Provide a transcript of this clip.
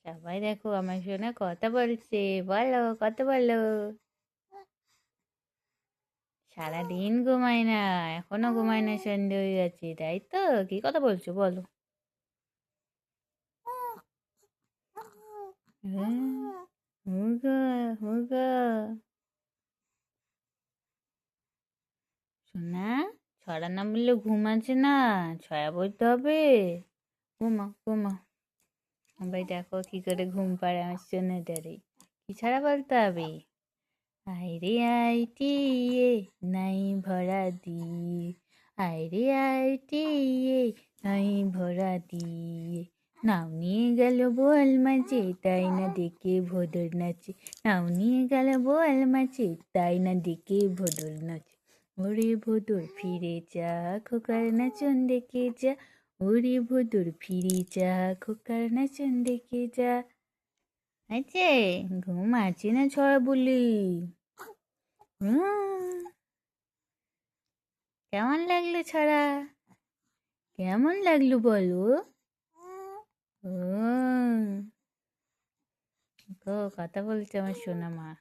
সবাই দেখো আমার শোনা কথা বলছে। বলো, কত বলো। সারাদিন ঘুমায় না, এখনো ঘুমায় না, সন্ধে হয়ে গেছে, তাই তো? কি কথা বলছো বলো। হুগা হুগা শোনা, ছড়া না বললে ঘুম আছে না, ছয়া বলতে হবে। ঘুমা ঘুমা। ভাই দেখো কি করে ঘুম পাড়ে আমার সোনাটারে। কি ছড়া বলতে হবে? আইরে আইটিয়ে নাই ভরা দিয়ে, আইরে আইটিয়ে নাই ভরা দিয়ে, নাও নিয়ে গেল বোয়াল মাঝে তাই না দেখে ভোদর নাচে, নাও নিয়ে গেল বোয়াল মাঝে তাই না দেখে ভোদর নাচে। ওরে ভোদর ফিরে যা, খোকার নাচন দেখে যা, ওরে ভোদর ফিরে যা, খোকার নাচন দেখে যা। আছে, ঘুম আছে না ছড়া বলি। হুম, কেমন লাগলো ছড়া? কেমন লাগলো বলো। ও, কথা বলছে আমার সোনা মা।